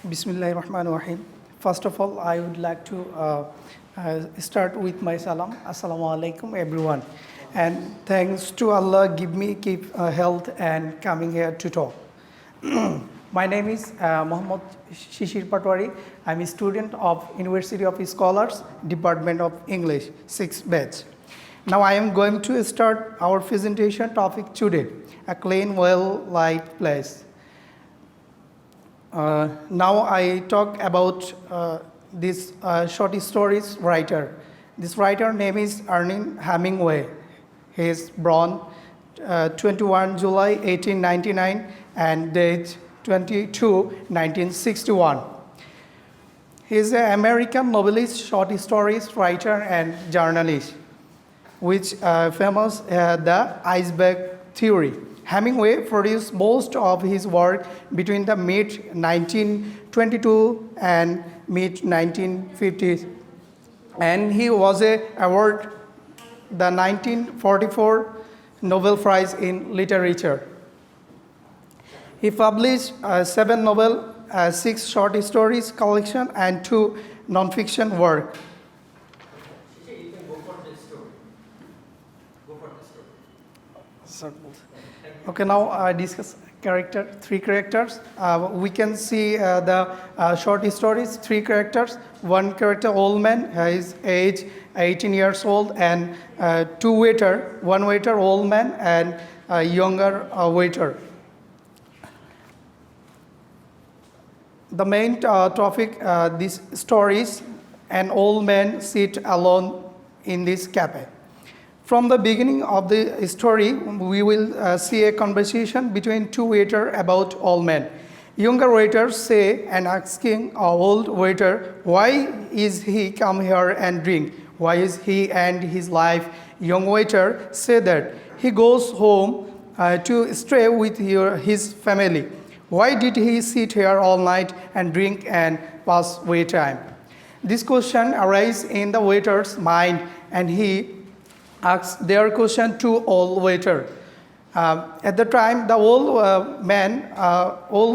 Bismillahirrahmanirrahim. First of all, I would like to start with my salam. Assalamu alaikum, everyone. And thanks to Allah, keep health and coming here to talk. My name is Mohammad Shishir Patwari. I'm a student of University of Scholars, Department of English, 6th batch. Now I am going to start our presentation topic today, a clean, well-light place. Now I talk about this short stories writer. This writer name is Ernest Hemingway. He is born 21 July 1899 and date 22 1961. He is an American novelist, short stories writer and journalist, which famous the iceberg theory. Hemingway produced most of his work between the mid-1922 and mid-1950s, and he was awarded the 1944 Nobel Prize in Literature. He published 7 novels, 6 short stories collection, and 2 non-fiction works. You can go for this story. Go for this story. Okay, now I discuss 3 characters. We can see the short stories, 3 characters. One character, old man, his age 18 years old, and 2 waiter, one waiter, old man, and a younger waiter. The main topic, this story is an old man sit alone in this cafe. From the beginning of the story, we will see a conversation between 2 waiters about old men. Younger waiters say and asking old waiter, why is he come here and drink? Why is he end his life? Young waiter say that he goes home to stay with his family. Why did he sit here all night and drink and pass away time? This question arises in the waiter's mind, and he asks their question to old waiter. At the time, the old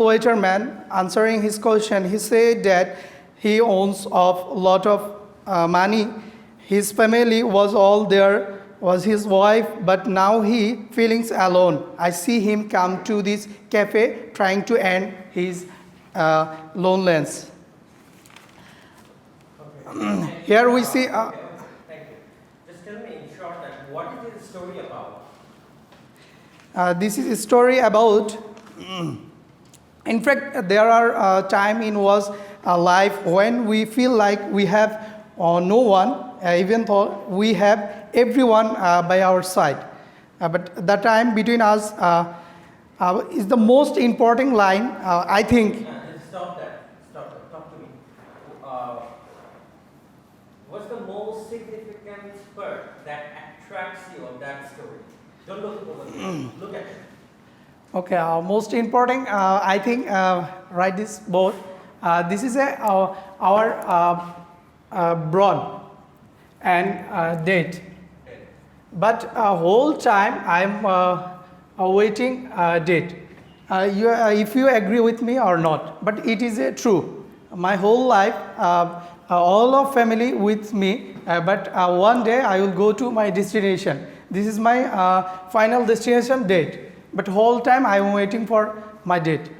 waiter man answering his question, he said that he owns of a lot of money. His family was all there, was his wife, but now he feelings alone. I see him come to this cafe trying to end his loneliness. Okay. Here we see. Thank you. Just tell me in short that what is this story about? This is a story about. In fact, there are time in was life when we feel like we have no one, even though we have everyone by our side. But the time between us is the most important line, I think. Stop that. Stop that. Talk to me. What's the most significant part that attracts you of that story? Don't look over there. Look at it. Okay, most important, I think, write this board. This is our broad and date. But whole time I'm awaiting date. If you agree with me or not, but it is true. My whole life, all of family with me, but one day I will go to my destination. This is my final destination date. But whole time I am waiting for my date.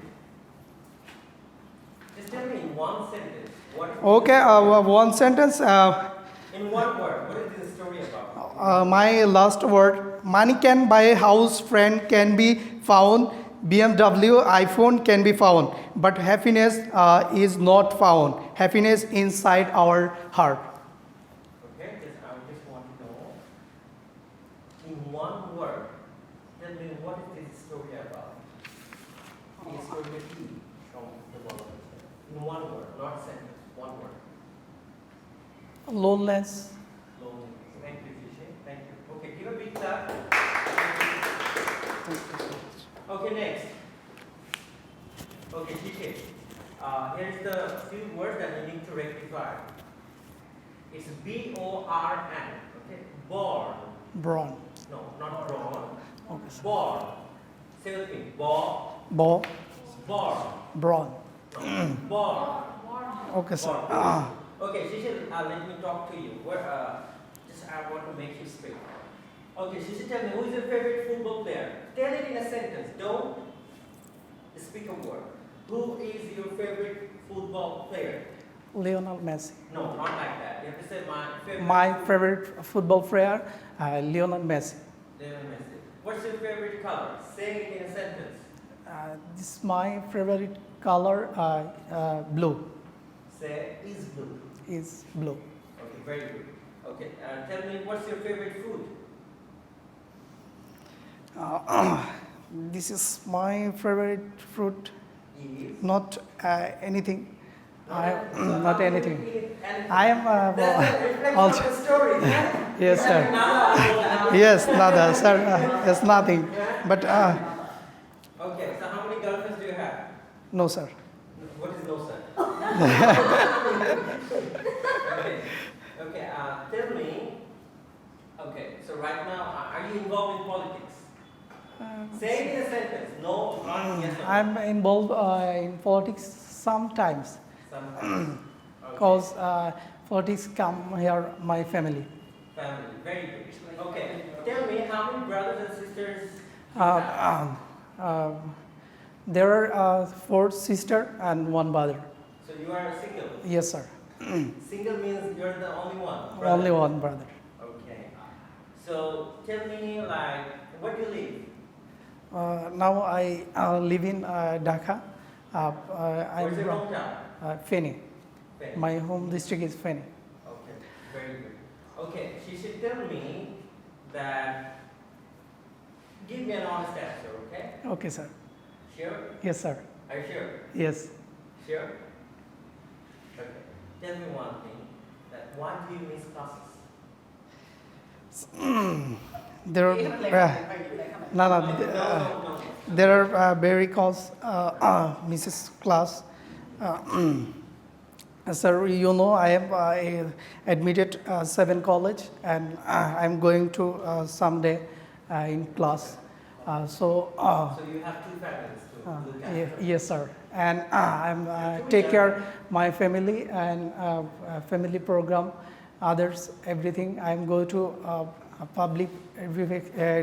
Just tell me in one sentence. What is Okay, one sentence. in one word, what is this story about? My last word, money can buy a house, friend can be found, BMW, iPhone can be found, but happiness is not found. Happiness inside our heart. Okay, I just want to know, in one word, tell me what is this story about? This story with you from the world. In one word, not sentence, one word. Loneliness. Loneliness. Thank you, Shishay. Thank you. Okay, give a big clap. Okay, next. Okay, Shishay. Here's the few words that you need to rectify. It's B-O-R-N. Okay, born. Brown. No, not born. Okay, sir. Born. Say with me. Born. Bo. Born. Brown. Born. Okay, sir. Born. Okay, Shishir, let me talk to you. Just I want to make you speak. Okay, Shishir, tell me, who is your favorite football player? Tell it in a sentence. Don't speak a word. Who is your favorite football player? Lionel Messi. No, not like that. You have to say my favorite. My favorite football player, Lionel Messi. Lionel Messi. What's your favorite color? Say it in a sentence. This is my favorite color, blue. Say is blue. Is blue. Okay, very good. Okay, tell me, what's your favorite food? This is my favorite fruit. Is. Not anything. So Not how anything. do you eat anything? I am That's a reflection also. of the story. Yeah? Yes, sir. Now, Yes, nada, sir. Yes, nothing. But okay, so how many girlfriends do you have? no, sir. What is no sir? Okay, okay. Tell me. Okay, so right now, are you involved in politics? Say it in a sentence. No, not yes or no. I'm involved in politics sometimes Sometimes. Okay. because politics come here my family. Family, very good. Okay, tell me how many brothers and sisters you Uh, have? There are 4 sisters and 1 brother. So you are single. Yes, sir. Single means you're the only one. brother. Only 1 brother. Okay. So tell me, like, where do you live? Now I live in Dhaka. Where's your from hometown? Feni. Feni. My home district is Feni. Okay, very good. Okay, she should tell me that. Give me an honest answer, okay? Okay, sir. Sure? Yes, sir. Are you sure? Yes. Sure? Okay. Tell me one thing. That why do you miss classes? There are No. there are very calls Mrs. Class. Sir, you know I am admitted 7 college and I'm going to someday in class. So you have 2 families to look after. yes, sir. And I'm take care my family and family program, others, everything. I'm going to a public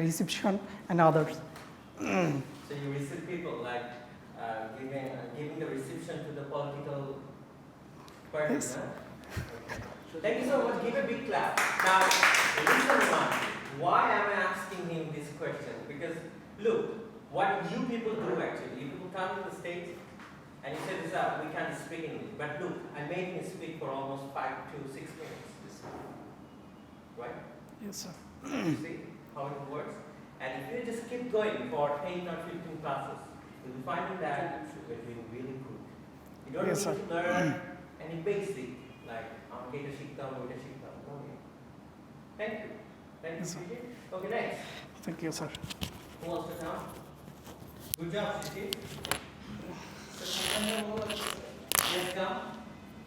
reception and others. So you receive people like giving the reception to the political parties, Yes. huh? Okay. So thank you so much. Give a big clap. Now, listen one. Why am I asking him this question? Because look, what you people do actually, you people come to the States and you say this up, we can't speak English. But look, I made him speak for almost 5 to 6 minutes this morning. Right? Yes, sir. You see how it works? And if you just keep going for 8 or 15 classes, you'll be finding that you're doing really good. You don't Yes, need sir. to learn any basic, like, Amketa Shikta, Moita Shikta. No need. Thank you. Thank you, Yes, sir. Siti. Okay, next. Thank you, sir. Who wants to come? Good job, Siti. Yes, come.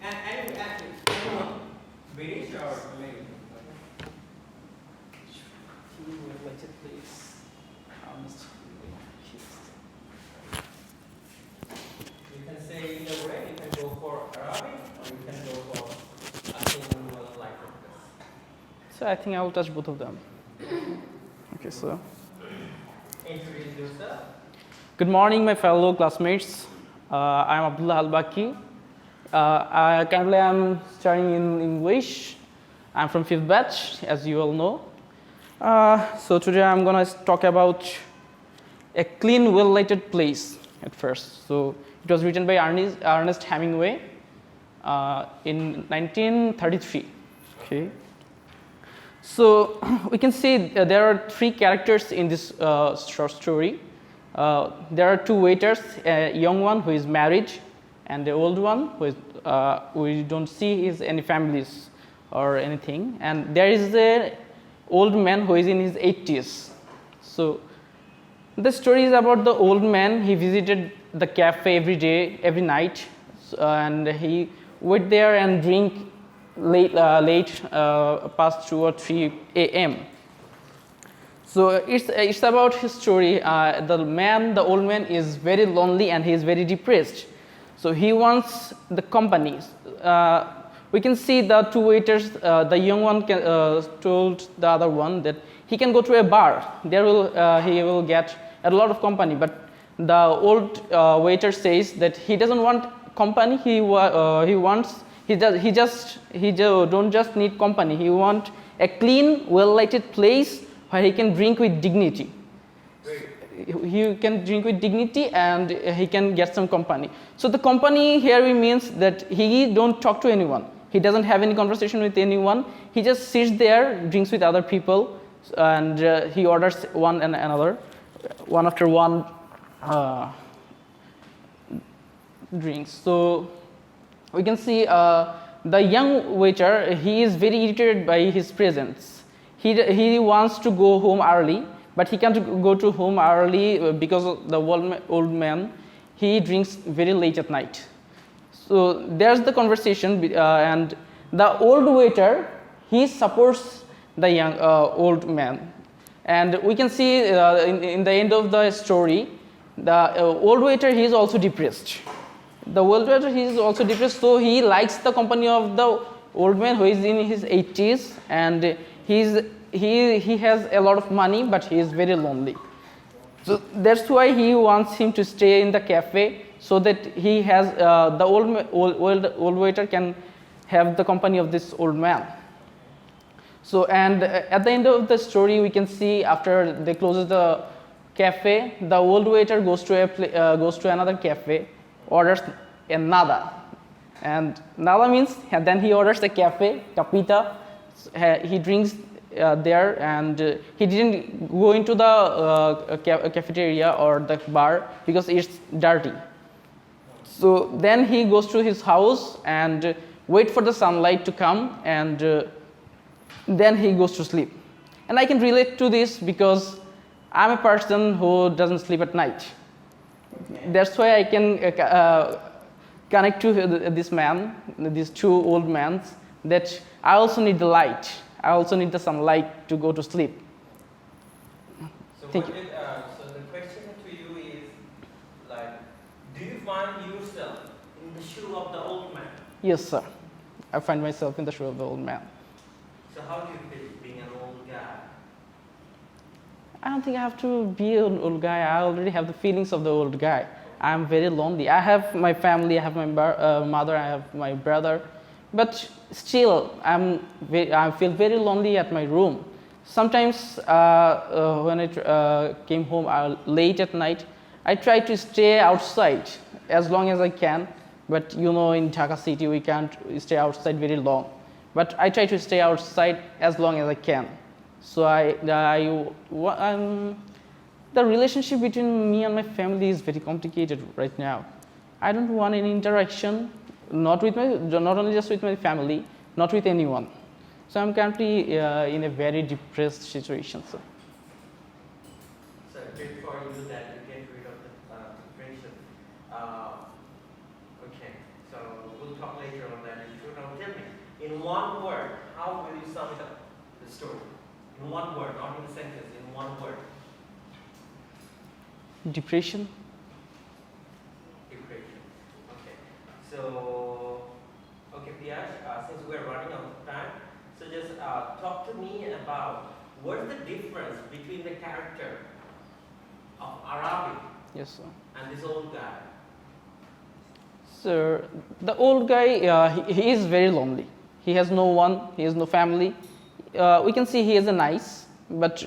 And anyone, British or American? Please. You can say either way. You can go for Arabic or you can go for something like this. So I think I will touch both of them. Okay, so Introduce yourself. good morning, my fellow classmates. I'm Abdullah Al-Baki. Currently, I'm studying in English. I'm from 5th batch, as you all know. So today I'm gonna talk about a clean, well-lighted place at first. So it was written by Ernest Hemingway in 1933. Okay. So we can see there are 3 characters in this short story. There are 2 waiters, a young one who is married and the old one who is, we don't see his any families or anything. And there is a old man who is in his 80s. So the story is about the old man. He visited the cafe every day, every night, and he went there and drink late past 2 or 3 a.m. So it's about his story. The old man is very lonely and he is very depressed. So he wants the companies. We can see the two waiters. The young one told the other one that he can go to a bar. There he will get a lot of company. But the old waiter says that he doesn't want company. He don't just need company. He want a clean, well-lighted place where he can drink with dignity. He can drink with dignity and he can get some company. So the company here means that he don't talk to anyone. He doesn't have any conversation with anyone. He just sits there, drinks with other people, and he orders one and another, one after one drinks. So we can see the young waiter, he is very irritated by his presence. He wants to go home early, but he can't go to home early because of the old man. He drinks very late at night. So there's the conversation, and the old waiter, he supports the young old man. And we can see in the end of the story, the old waiter, he is also depressed. The old waiter, he is also depressed, so he likes the company of the old man who is in his 80s, and he has a lot of money, but he is very lonely. So that's why he wants him to stay in the cafe, so that he has the old waiter can have the company of this old man. So, and at the end of the story, we can see after they close the cafe, the old waiter goes to another cafe, orders a nada, and nada means then he orders a cafe, capita. He drinks there, and he didn't go into the cafeteria or the bar because it's dirty. So then he goes to his house and wait for the sunlight to come, and then he goes to sleep. And I can relate to this because I'm a person who doesn't sleep at night. That's why I can connect to this man, these two old men, that I also need the light. I also need the sunlight to go to sleep. So Thank you. So the question to you is, like, do you find yourself in the shoe of the old man? Yes, sir. I find myself in the shoe of the old man. So how do you feel being an old guy? I don't think I have to be an old guy. I already have the feelings of the old guy. I'm very lonely. I have my family, I have my mother, I have my brother, but still, I feel very lonely at my room. Sometimes when I came home late at night, I try to stay outside as long as I can, but you know, in Dhaka city, we can't stay outside very long. But I try to stay outside as long as I can. So the relationship between me and my family is very complicated right now. I don't want any interaction, not only just with my family, not with anyone. So I'm currently in a very depressed situation. So good for you that you get rid of the depression. Okay, so we'll talk later on that issue. Now tell me, in one word, how will you sum it up, the story? In one word, not in a sentence, in one word. depression. Depression. Okay. So, okay, Piyash, since we're running out of time, so just talk to me about what's the difference between the character of Arabic Yes, sir. and this old guy. So the old guy, he is very lonely. He has no one. He has no family. We can see he is a nice, but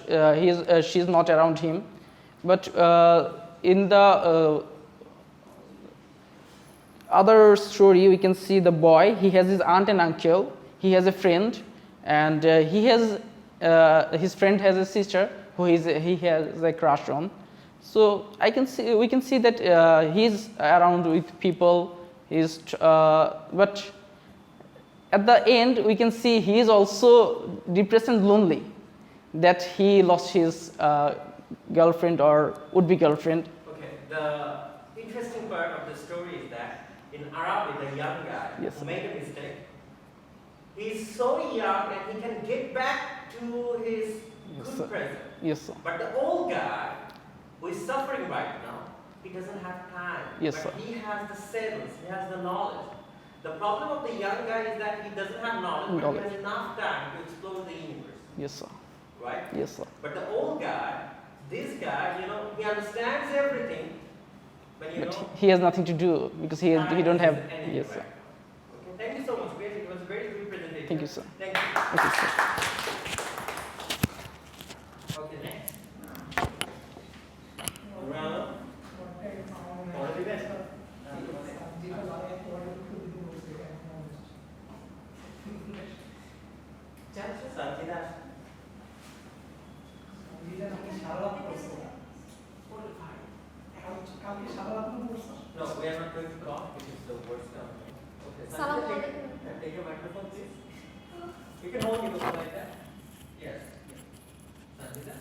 she's not around him. But in the other story, we can see the boy. He has his aunt and uncle. He has a friend, and he has his friend has a sister who he has a crush on. So we can see that he's around with people. But at the end, we can see he is also depressed and lonely, that he lost his girlfriend or would-be girlfriend. Okay, the interesting part of the story is that in Arabic, the young guy Yes, who made a mistake, he's so young that he can get back to his Yes, good sir. present. Yes, sir. But the old guy who is suffering right now, he doesn't have time. Yes, but sir. he has the sense, he has the knowledge. The problem of the young guy is that he doesn't have knowledge, but he has enough time to explore the universe. Yes, sir. Right? Yes, sir. But the old guy, this guy, he understands everything, but he has nothing to do because he don't have. anything, Yes, right? sir. Okay, thank you so much, Grace. It was a very good presentation. Thank you, sir. Thank you. Okay, sir. Okay, next. Round. All the best. No, we are not going to talk. This is the worst time. Okay. Sanjita, take your microphone, please. You can hold it like that. Yes. Sanjita.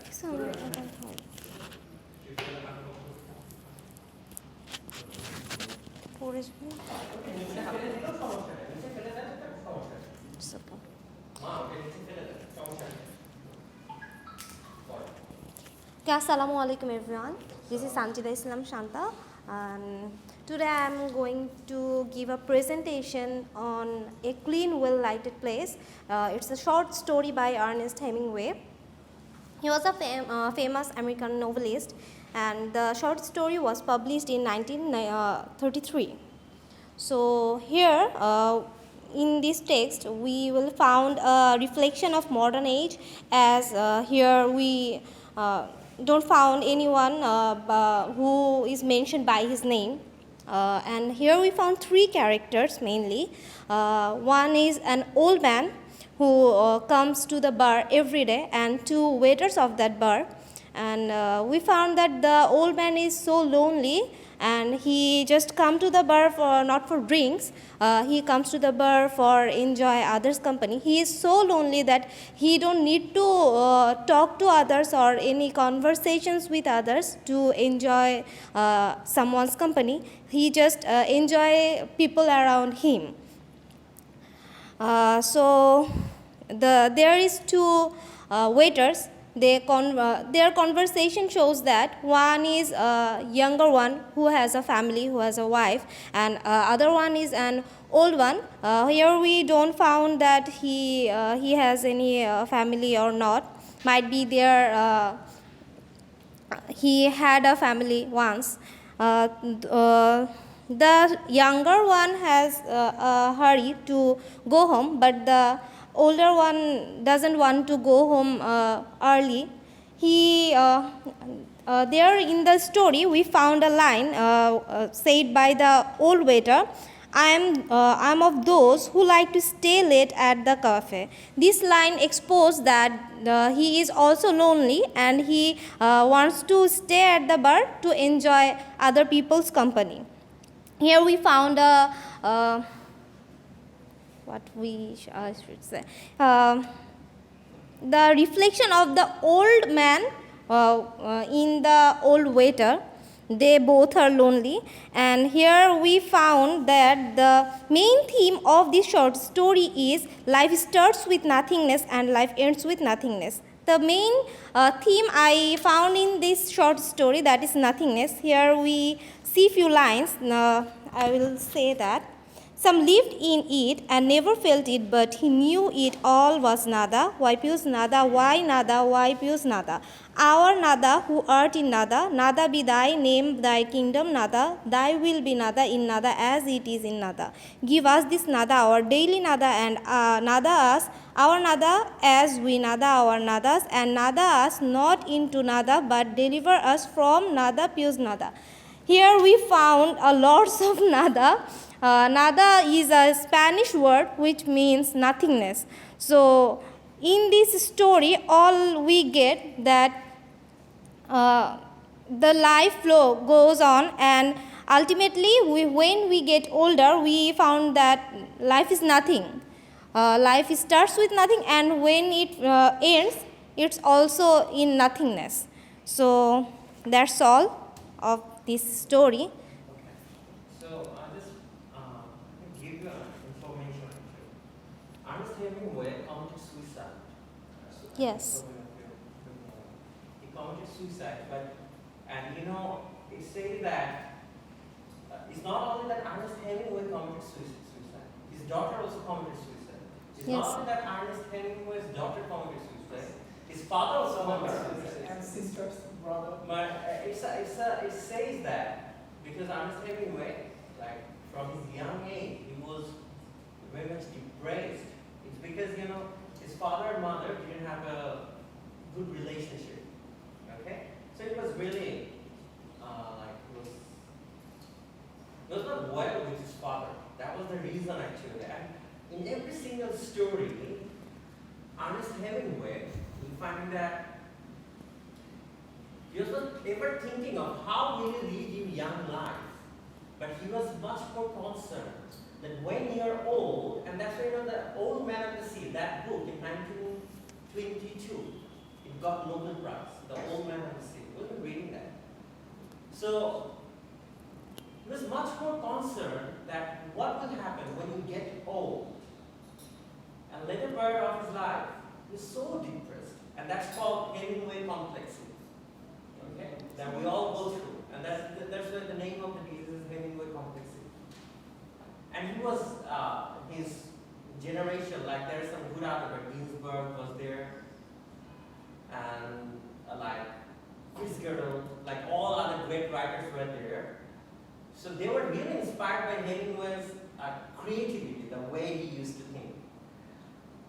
Okay, assalamu alaikum everyone. This is Sanjida Islam Shanta, and today I am going to give a presentation on A Clean, Well-Lighted Place. It's a short story by Ernest Hemingway. He was a famous American novelist, and the short story was published in 1933. So here, in this text, we will found a reflection of modern age, as here we don't found anyone who is mentioned by his name. And here we found three characters mainly. One is an old man who comes to the bar every day, and two waiters of that bar. And we found that the old man is so lonely, and he just come to the bar for not for drinks. He comes to the bar for enjoy others' company. He is so lonely that he don't need to talk to others or any conversations with others to enjoy someone's company. He just enjoy people around him. So there is two waiters. Their conversation shows that one is a younger one who has a family, who has a wife, and other one is an old one. Here we don't found that he has any family or not. Might be there he had a family once. The younger one has a hurry to go home, but the older one doesn't want to go home early. There in the story we found a line said by the old waiter, I'm of those who like to stay late at the cafe. This line exposed that he is also lonely, and he wants to stay at the bar to enjoy other people's company. Here we found a what we should say, the reflection of the old man in the old waiter. They both are lonely, and here we found that the main theme of this short story is life starts with nothingness and life ends with nothingness. The main theme I found in this short story, that is nothingness. Here we see few lines. I will say that. Some lived in it and never felt it, but he knew it all was nada. Why pius nada? Why nada? Why pius nada? Our nada, who art in nada, nada be thy name, thy kingdom nada, thy will be nada in nada as it is in nada. Give us this nada, our daily nada, and nada us, our nada as we nada our nadas, and nada us not into nada, but deliver us from nada pius nada. Here we found a lots of nada. Nada is a Spanish word which means nothingness. So in this story, all we get that the life flow goes on, and ultimately when we get older, we found that life is nothing. Life starts with nothing, and when it ends, it's also in nothingness. So that's all of this story. So I just give you information. Ernest Hemingway committed suicide. Yes. He committed suicide, and it says that it's not only that Ernest Hemingway committed suicide, his daughter also committed suicide. It's Yes. not only that Ernest Hemingway's daughter committed suicide, his father also committed suicide. And sisters, brother. But it says that because Ernest Hemingway, like from his young age, he was very much depressed. It's because his father and mother didn't have a good relationship. Okay, so it was really like he was not well with his father. That was the reason actually. And in every single story, Ernest Hemingway, we find that he was not ever thinking of how will he live his young life, but he was much more concerned that when you are old, and that's why the Old Man of the Sea, that book in 1922, it got Nobel Prize, the Old Man of the Sea. We've been reading that. So he was much more concerned that what will happen when you get old. And later part of his life, he was so depressed, and that's called Hemingway complexes. Okay, that we all go through, and that's why the name of the disease is Hemingway complexes. And he was his generation, like there's some good article, Ginsberg was there, and like Fitzgerald, like all other great writers were there. So they were really inspired by Hemingway's creativity, the way he used to think.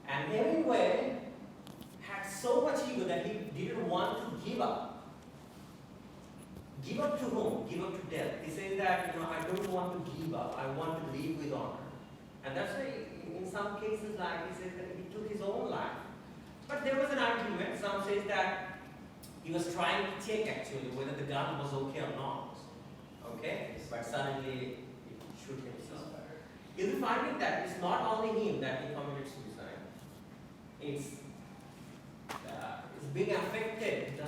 And Hemingway had so much ego that he didn't want to give up. Give up to whom? Give up to death. He says that, I don't want to give up. I want to live with honor. And that's why in some cases, like he says that he took his own life. But there was an argument. Some says that he was trying to check actually whether the gun was okay or not. Okay? But suddenly he shoot himself. You'll find that it's not only him that he committed suicide. It's being affected, the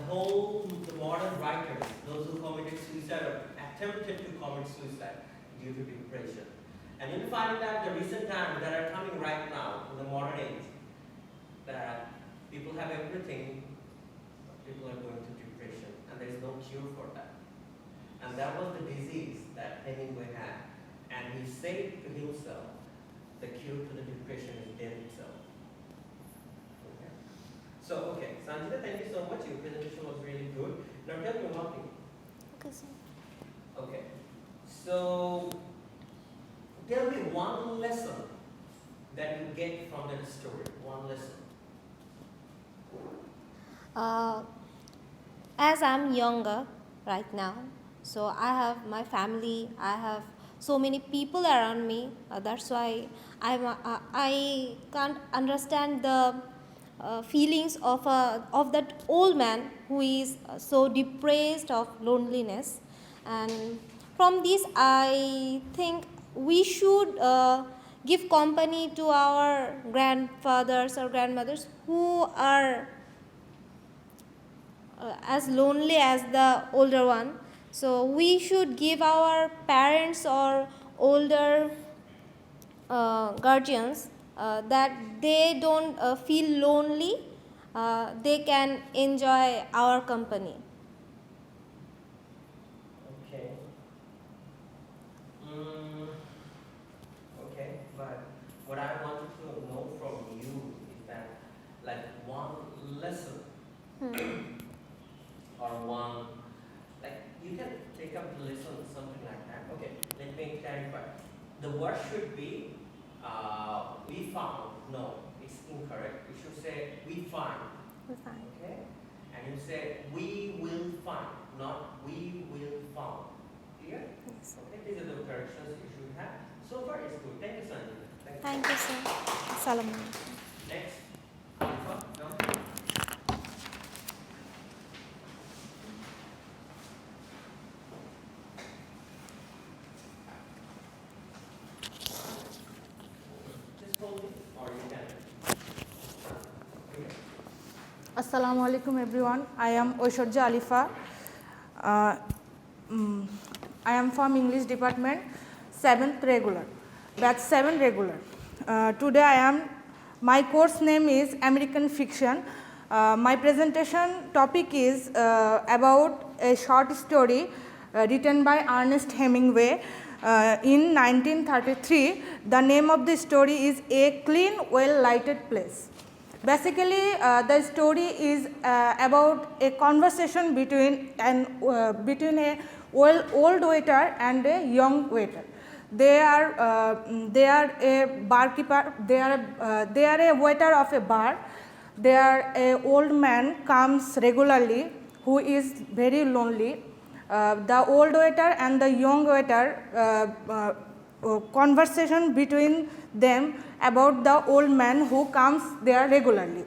modern writers, those who committed suicide or attempted to commit suicide due to depression. And you'll find that the recent times that are coming right now in the modern age, that people have everything, but people are going through depression, and there is no cure for that. And that was the disease that Hemingway had. And he said to himself, the cure to the depression is death itself. So, Sanjita, thank you so much. Your presentation was really good. Now tell me one thing. Okay, sir. Okay. So, tell me one lesson that you get from that story. One lesson. As I'm younger right now, so I have my family, I have so many people around me. That's why I can't understand the feelings of that old man who is so depressed of loneliness. And from this, I think we should give company to our grandfathers or grandmothers who are as lonely as the older one. So we should give our parents or older guardians that they don't feel lonely, they can enjoy our company. Okay. Okay, but what I wanted to know from you is that, like, one lesson or one, like, you can take up the lesson, something like that. Okay, let me clarify. The word should be we found. No, it's incorrect. You should say we find. We find. Okay? And you say we will find, not we will found. Clear? Yes. Okay, these are the corrections you should have. So far it's good. Thank you, Sanjay. Thank you, sir. Assalamu alaikum. Next. Alpha, no? Just hold it or you can. Okay. Assalamu alaikum everyone. I am Oishorja Alifa. I am from English department, 7th regular, batch 7 regular. Today my course name is American Fiction. My presentation topic is about a short story written by Ernest Hemingway in 1933. The name of the story is A Clean, Well Lighted Place. Basically, the story is about a conversation between a old waiter and a young waiter. They are a barkeeper. They are a waiter of a bar. There a old man comes regularly who is very lonely. The old waiter and the young waiter conversation between them about the old man who comes there regularly.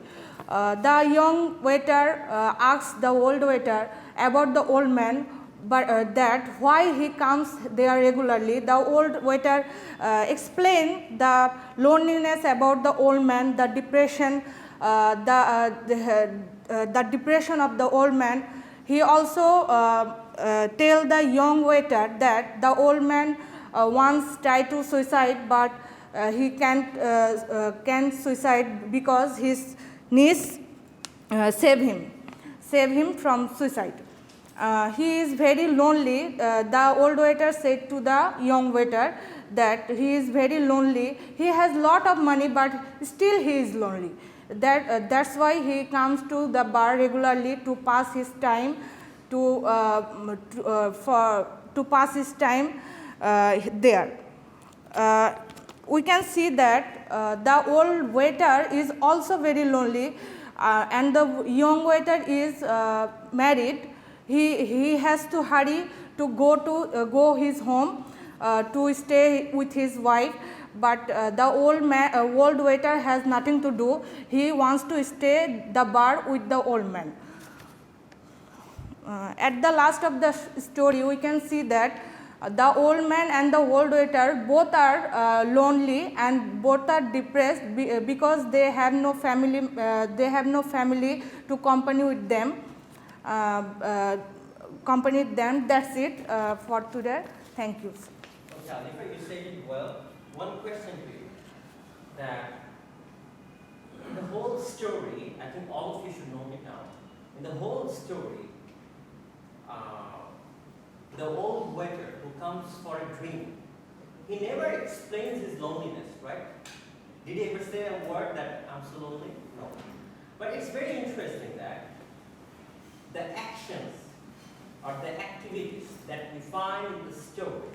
The young waiter asks the old waiter about the old man, but that why he comes there regularly. The old waiter explained the loneliness about the old man, the depression, the depression of the old man. He also tell the young waiter that the old man once tried to suicide, but he can't suicide because his niece save him from suicide. He is very lonely. The old waiter said to the young waiter that he is very lonely. He has lot of money, but still he is lonely. That's why he comes to the bar regularly to pass his time, to pass his time there. We can see that the old waiter is also very lonely, and the young waiter is married. He has to hurry to go his home to stay with his wife, but the old waiter has nothing to do. He wants to stay the bar with the old man. At the last of the story, we can see that the old man and the old waiter both are lonely and both are depressed because they have no family. They have no family to accompany with them. That's it for today. Thank you. Okay, Alifa, you said it well. One question to you, that in the whole story, I think all of you should know it now. In the whole story, the old waiter who comes for a drink, he never explains his loneliness, right? Did he ever say a word that I'm so lonely? No. But it's very interesting that the actions or the activities that we find in the story,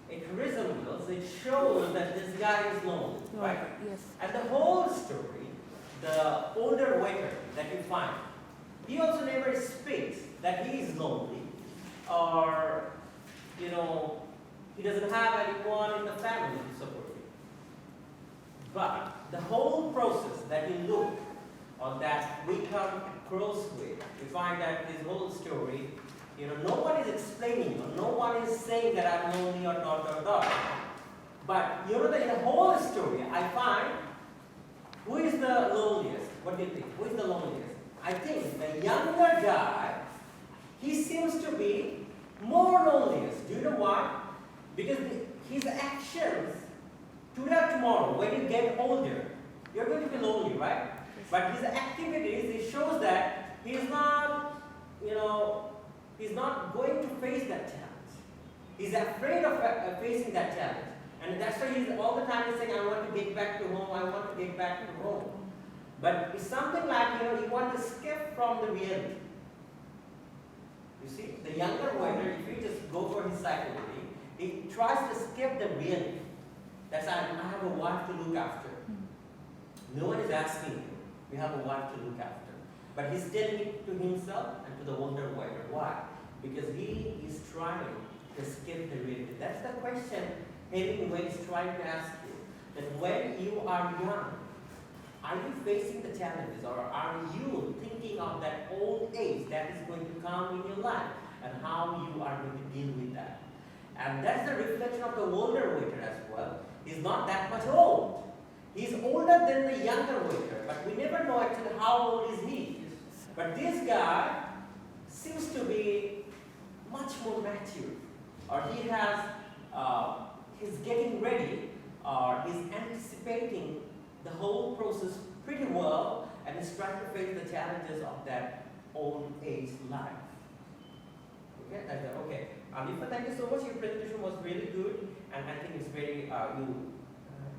it resembles, it shows that this guy is lonely, right? Yes. And the whole story, the older waiter that you find, he also never speaks that he is lonely, or, you know, he doesn't have anyone in the family to support him. But the whole process that you look, or that we come across with, we find that this whole story, you know, no one is explaining, or no one is saying that I'm lonely or not. But you know that in the whole story, I find who is the loneliest? What do you think? Who is the loneliest? I think the younger guy, he seems to be more loneliest. Do you know why? Because his actions, today or tomorrow, when you get older, you're going to be lonely, right? Yes. But his activities, it shows that he's not, you know, he's not going to face that challenge. He's afraid of facing that challenge. And that's why he's all the time saying, I want to get back to home, I want to get back to home. But it's something like, you know, you want to escape from the reality. You see, the younger waiter, if you just go for his psychology, he tries to escape the reality. That's I have a wife to look after. No one is asking him. We have a wife to look after. But he's telling it to himself and to the older waiter. Why? Because he is trying to escape the reality. That's the question Hemingway is trying to ask you. That when you are young, are you facing the challenges, or are you thinking of that old age that is going to come in your life and how you are going to deal with that? And that's the reflection of the older waiter as well. He's not that much old. He's older than the younger waiter, but we never know actually how old is he. But this guy seems to be much more mature, or he has, he's getting ready, or he's anticipating the whole process pretty well, and is trying to face the challenges of that old age life. Okay, okay. Alifa, thank you so much. Your presentation was really good, and I think it's very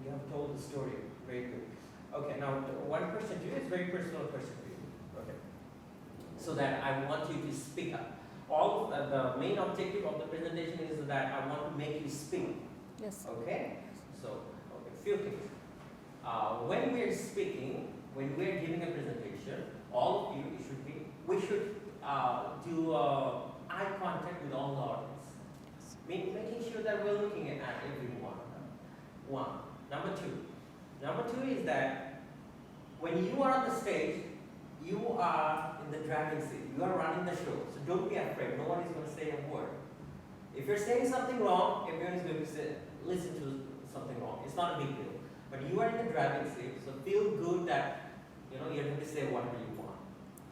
you have told the story very good. Okay, now one question to you. It's a very personal question to you. Okay, so that I want you to speak up. All the main objective of the presentation is that I want to make you speak. Yes. Okay, so okay, few things. When we are speaking, when we are giving a presentation, all of you we should do eye contact with all the audience, making sure that we're looking at everyone. One. Number two is that when you are on the stage, you are in the driving seat. You are running the show, so don't be afraid. No one is going to say a word. If you're saying something wrong, everyone is going to listen to something wrong. It's not a big deal. But you are in the driving seat, so feel good that you're going to say whatever you want.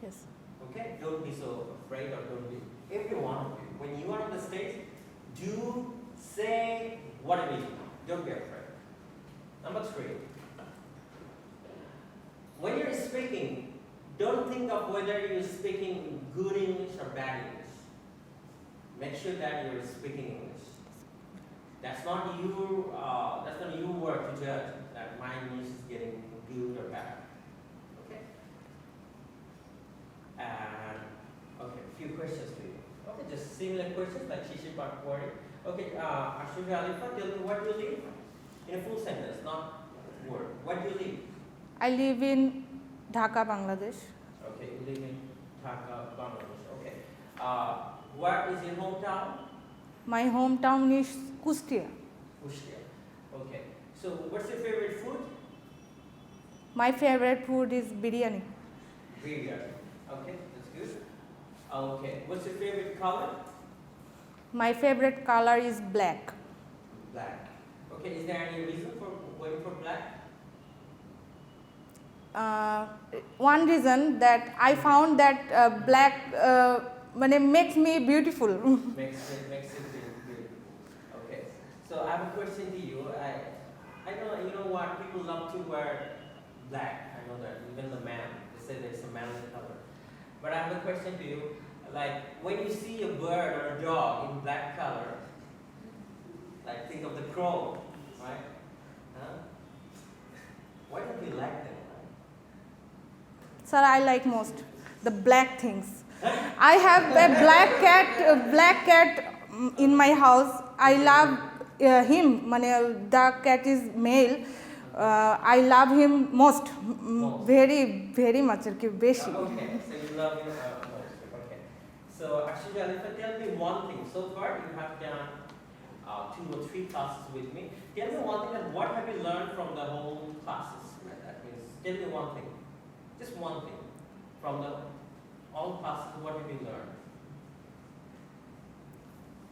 Yes. Okay? Don't be so afraid, or don't be. Every one of you, when you are on the stage, do say whatever you want. Don't be afraid. Number three. When you're speaking, don't think of whether you're speaking good English or bad English. Make sure that you're speaking English. That's not your work to judge that my English is getting good or bad. Okay? And okay, a few questions to you. Okay, just similar questions like Shishi Pakwari. Okay, Ashuri Alifa, tell me what you live in a full sentence, not word. What do you live? I live in Dhaka, Bangladesh. Okay, you live in Dhaka, Bangladesh. Okay. Where is your hometown? My hometown is Kustia. Kushtia. Okay. So, what's your favorite food? My favorite food is biryani. Biryani. Okay, that's good. Okay. What's your favorite color? My favorite color is black. Black. Okay. Is there any reason for going for black? One reason that I found that black makes me beautiful. makes it beautiful. Okay. So I have a question to you. I know, you know what, people love to wear black. I know that, even the man, they say there's a manly color. But I have a question to you. Like, when you see a bird or a dog in black color, like think of the crow, right? Huh? Why don't you like them? Sir, I like most the black things. I have a black cat in my house. I love him. The cat is male. I love him most. Very, very much. Okay, so you love him most. Okay. So actually, Alifa, tell me one thing. So far, you have done 2 or 3 classes with me. Tell me one thing, and what have you learned from the whole classes? That means, tell me one thing. Just one thing. From all classes, what have you learned?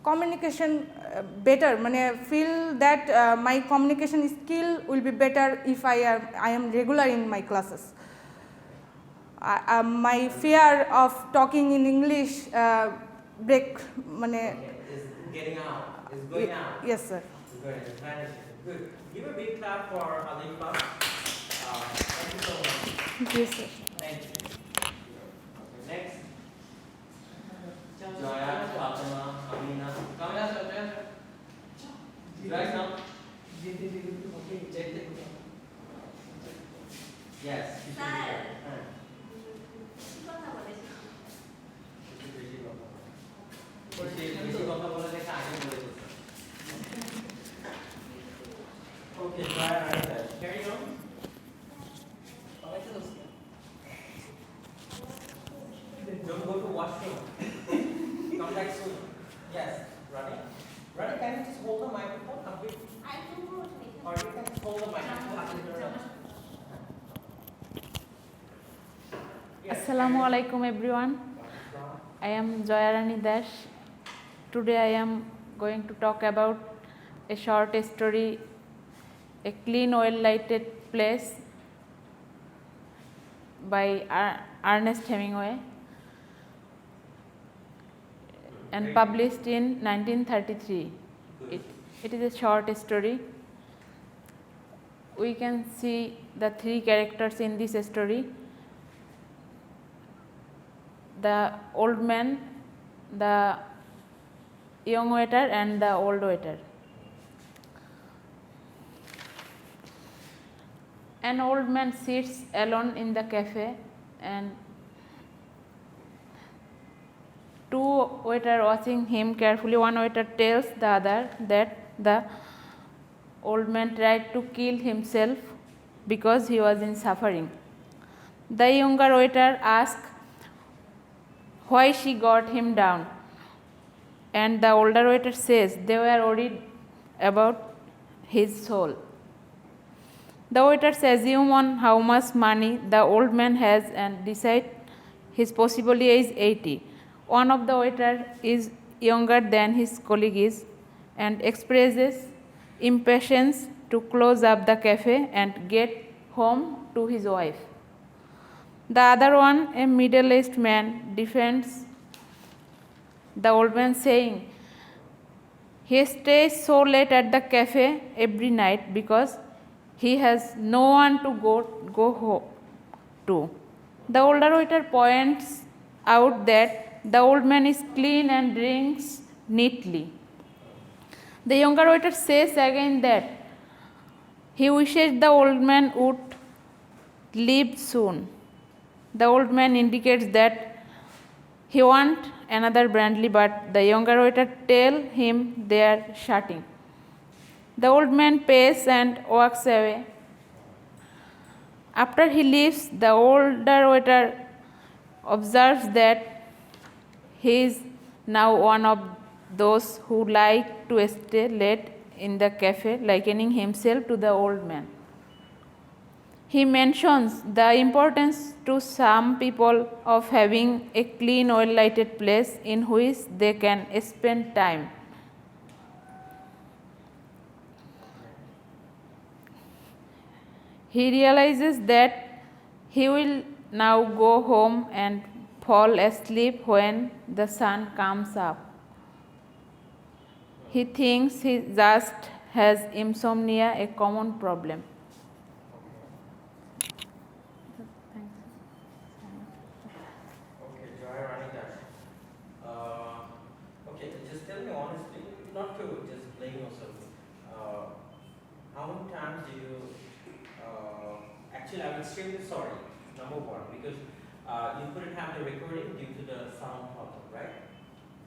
Communication better. Feel that my communication skill will be better if I am regular in my classes. My fear of talking in English break. Okay. Is getting out. Is going out. Yes, sir. Good. It's vanishing. Good. Give a big clap for Alifa. Thank you so much. Yes, sir. Thank you. Next. Joya, Fatima, Amina. Come. Joya, come. Yes. Okay, carry on. Don't go to washroom. Come back soon. Yes, Rani, can you just hold the microphone a bit? Or you can just hold the microphone. Yes. Assalamu alaikum everyone. I am Joyarani Dash. Today I am going to talk about a short story, A Clean Well Lighted Place by Ernest Hemingway, and published in 1933. It is a short story. We can see the 3 characters in this story: the old man, the young waiter and the old waiter. An old man sits alone in the cafe and two waiters watching him carefully. One waiter tells the other that the old man tried to kill himself because he was in suffering. The younger waiter asks why she got him down, and the older waiter says they were worried about his soul. The waiters assume on how much money the old man has and decide his possible age is 80. One of the waiters is younger than his colleague is and expresses impatience to close up the cafe and get home to his wife. The other one, a middle-aged man, defends the old man, saying he stays so late at the cafe every night because he has no one to go home to. The older waiter points out that the old man is clean and drinks neatly. The younger waiter says again that he wishes the old man would leave soon. The old man indicates that he wants another brandy, but the younger waiter tells him they are shutting. The old man pays and walks away. After he leaves, the older waiter observes that he is now one of those who like to stay late in the cafe, likening himself to the old man. He mentions the importance to some people of having a clean, well-lighted place in which they can spend time. He realizes that he will now go home and fall asleep when the sun comes up. He thinks he just has insomnia, a common problem. Okay, Joy Ranika. Okay, just tell me honestly, not to just blame yourself. How many times do you, actually I'm extremely sorry, number one, because you couldn't have the recording due to the sound problem, right?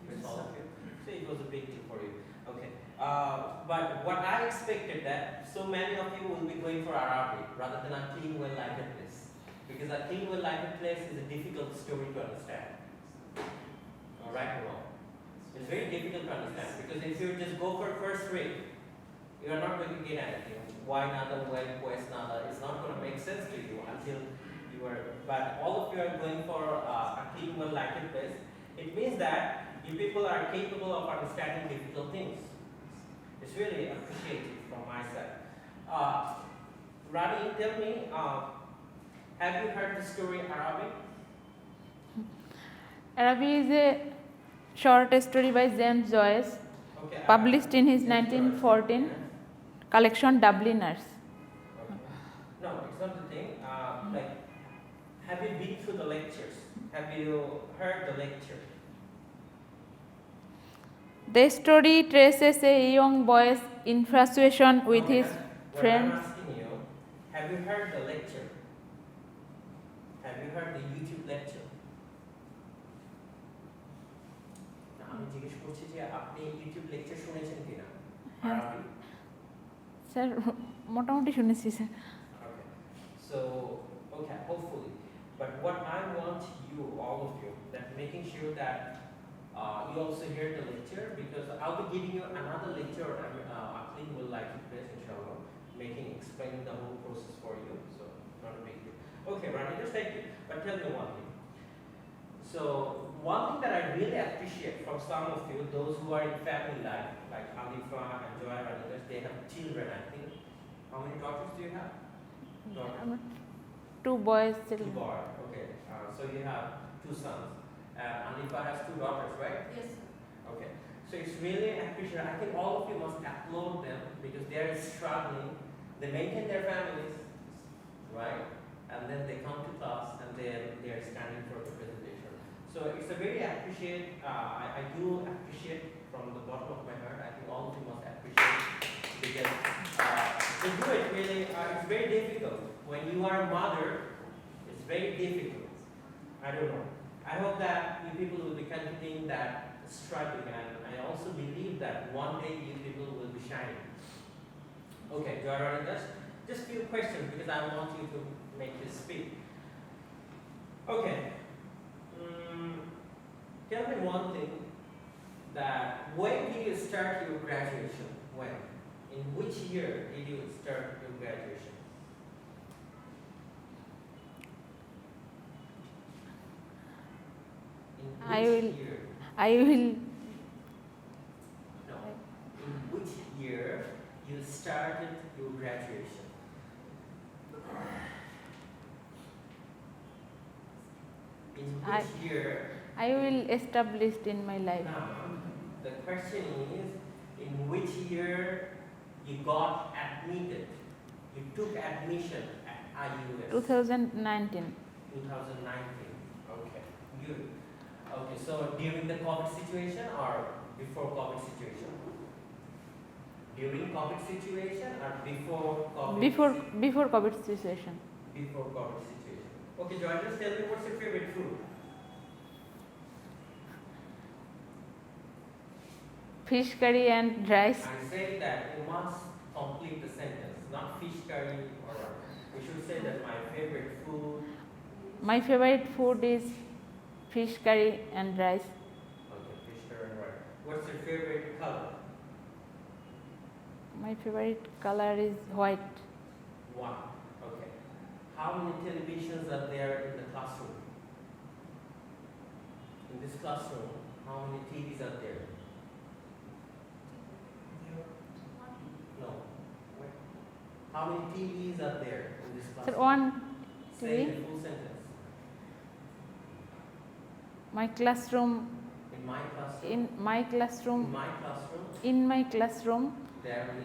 With all of you. So it was a big deal for you. Okay. But what I expected that so many of you will be going for Arabic rather than a clean, well-lighted place. Because a clean, well-lighted place is a difficult story to understand. Right or wrong? It's very difficult to understand because if you just go for first rate, you are not going to get anything. Why nada, when, pues nada, it's not going to make sense to you until you are, but all of you are going for a clean, well-lighted place. It means that you people are capable of understanding difficult things. It's really appreciated from my side. Rani, tell me, have you heard the story Arabic? Arabi is a short story by James Joyce, Okay, published in his James 1914 Joyce. collection Dubliners. Okay. No, it's not the thing. Like, have you been through the lectures? Have you heard the lecture? The story traces a young boy's infatuation with Okay, his what friend. I'm asking you, have you heard the lecture? Have you heard the YouTube lecture? না, আমি জিজ্ঞেস করছি যে আপনি YouTube lecture শুনেছেন কিনা? হ্যাঁ। আরবি? স্যার মোটামুটি শুনেছি sir. Okay. So, okay, hopefully. But what I want you, all of you, that making sure that you also hear the lecture, because I'll be giving you another lecture, a clean will like it best, inshallah, explaining the whole process for you. So, not a big deal. Okay, Rani, just thank you. But tell me one thing. So, one thing that I really appreciate from some of you, those who are in family life, like Halifa and Joy Rani, they have children, I think. How many daughters do you have? Daughter? 2 boys Two children. boys, okay. So you have 2 sons. Halifa has 2 daughters, right? Yes. Okay. So it's really appreciated. I think all of you must applaud them because they are struggling. They maintain their families, right? And then they come to class and they are standing for the presentation. So it's a very appreciate. I do appreciate from the bottom of my heart. I think all of you must appreciate it because to do it really, it's very difficult. When you are a mother, it's very difficult. I don't know. I hope that you people will be continuing that struggling, and I also believe that one day you people will be shining. Okay, you are running this? Just few questions because I want you to make this speak. Okay. Tell me one thing, that when did you start your graduation? When? In which year did you start your graduation? In I which will- year? I will No. In which year you started your graduation? In which year? I will establish in my life. Now, the question is, in which year you got admitted? You took admission at IUS? 2019. 2019. Okay, good. Okay, so during the COVID situation or before COVID situation? During COVID situation or before COVID? Before COVID situation. Before COVID situation. Okay, Joy, just tell me what's your favorite food? Fish curry and rice. I say that you must complete the sentence, not fish curry or you should say that my favorite food. My favorite food is fish curry and rice. Okay, fish curry and rice. What's your favorite color? My favorite color is white. One. Okay. How many televisions are there in the classroom? In this classroom, how many TVs are there? No. Wait. How many TVs are there in this Sir, classroom? one Say TV. the full sentence. My classroom. In my classroom. In my classroom. In my classroom. In my classroom, There is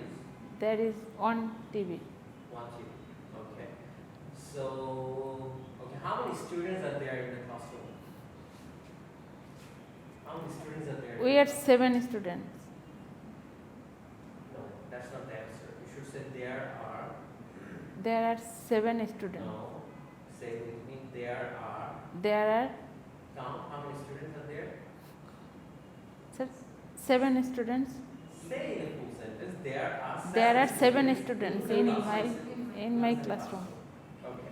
there is one TV. one TV. Okay. So, okay, how many students are there in the classroom? How many students are there? We are 7 students. No, that's not the answer. You should say there are. There are 7 students. No, say with me. There are. There are Count how many students are there? sir, 7 students. Say in a full sentence. There There are are 7 students the in classroom. my classroom. Okay.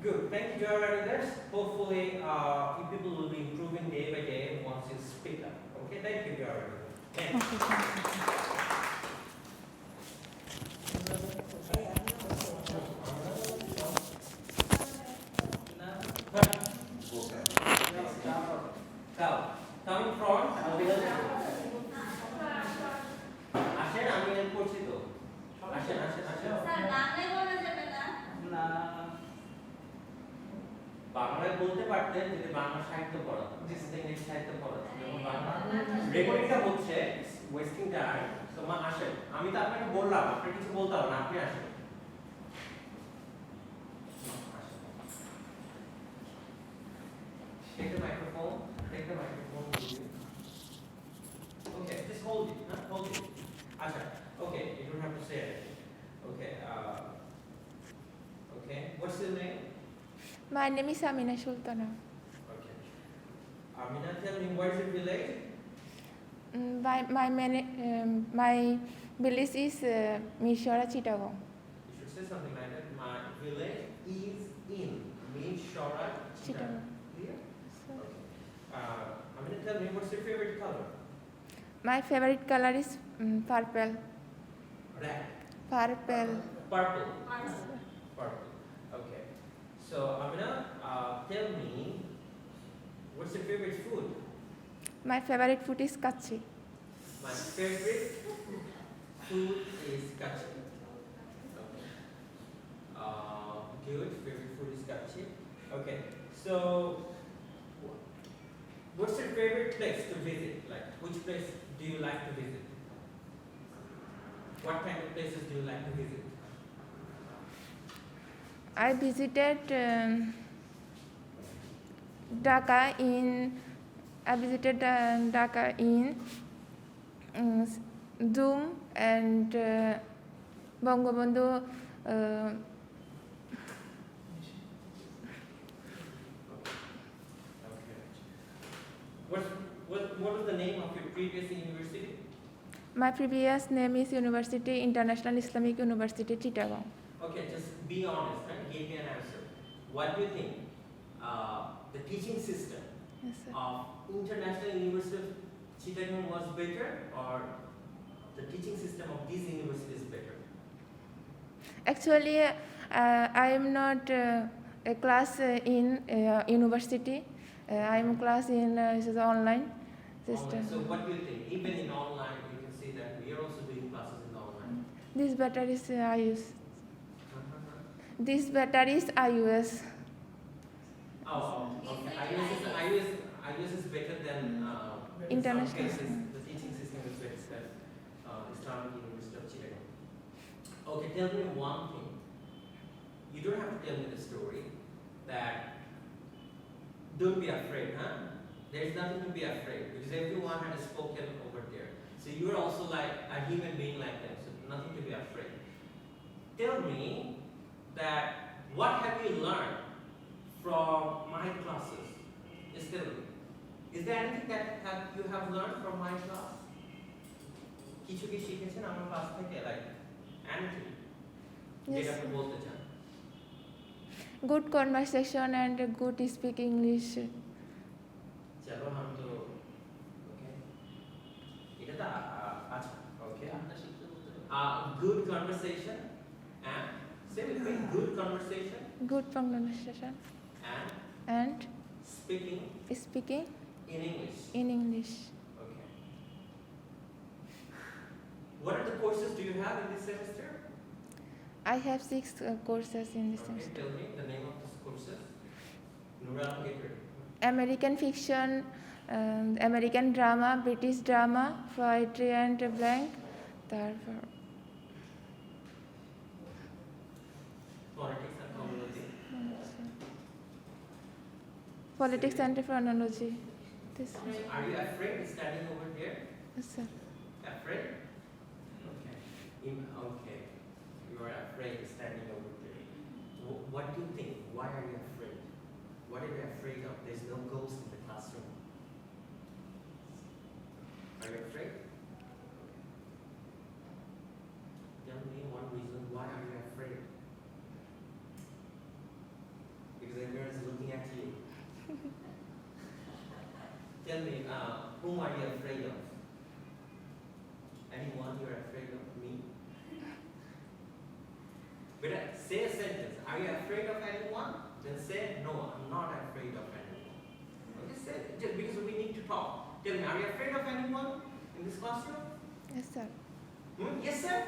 Good. Thank you, Joy Riders. Hopefully, you people will be improving day by day once you speak up. Okay. Thank you, Joy Riders. Thank you. Okay, thank you. Now, coming from আসেন আমি help করছি তো আসেন আসেন আসেন বাংলায় বলতে পারতেন যদি বাংলা সাহিত্য পড়া ইংলিশ সাহিত্য পড়া রেকর্ডিংটা হচ্ছে ওয়েস্টিং টাইম তো মা আসেন আমি তো আপনাকে বললাম আপনি কিছু বলতে হবে না আপনি আসেন Take the microphone. Take the microphone with you. Okay, just hold it. Huh? Hold it. Asha. Okay, you don't have to say anything. Okay. Okay. What's your name? My name is Amina Sultana. Okay. Amina, tell me where's your village? My village is Mishora Chittagong. You should say something like that. My village is in Mishora Chittagong. Clear? Okay. Amina, tell me what's your favorite color? My favorite color is purple. Black. Purple. Purple. Purple. Okay. So Amina, tell me, what's your favorite food? My favorite food is kachi. My favorite food is kachi. Okay. Good. Favorite food is kachi. Okay. So, what's your favorite place to visit? Like, which place do you like to visit? What kind of places do you like to visit? I visited Dhaka in Doom and Bangabandhu. Okay. What was the name of your previous university? My previous name is University International Islamic University, Chittagong. Okay, just be honest and give me an answer. What do you think the teaching system Yes, sir. of International University of Chittagong was better, or the teaching system of this university is better? Actually, I am not a class in university. I am class in online system. Online. So what do you think? Even in online, you can see that we are also doing classes in online. This better is iOS. This better is iOS. Oh, okay. iOS is better than in some International. cases, the teaching system is better than Islamic University of Chittagong. Okay, tell me one thing. You don't have to tell me the story. That don't be afraid, huh? There's nothing to be afraid because everyone has spoken over there. So you're also like a human being like them. So nothing to be afraid. Tell me that what have you learned from my classes? Just tell me. Is there anything that you have learned from my class? কিছু কি শিখেছেন আমার class থেকে, like anything? Yes. যেটা আপনি বলতে চান। Good conversation and good speak English. चलो हम तो okay এটা তো আচ্ছা okay good conversation and say with me good conversation Good pronunciation and and speaking speaking in English. in English. Okay. What are the courses do you have in this semester? I have 6 courses in this Okay, semester. tell me the name of these courses. Nura, get ready. American fiction, American drama, British drama, poetry and blank. তারপর Politics and community. politics and phonology. This Are you afraid standing over there? yes, sir. Afraid? Okay. Okay. You are afraid standing over there. What do you think? Why are you afraid? What are you afraid of? There's no ghost in the classroom. Are you afraid? Tell me one reason why are you afraid? Because everyone is looking at you. Tell me, whom are you afraid of? Anyone you're afraid of? Me? But say a sentence. Are you afraid of anyone? Then say, no, I'm not afraid of anyone. Okay, say, just because we need to talk. Tell me, are you afraid of anyone in this classroom? Yes, sir. Yes, sir?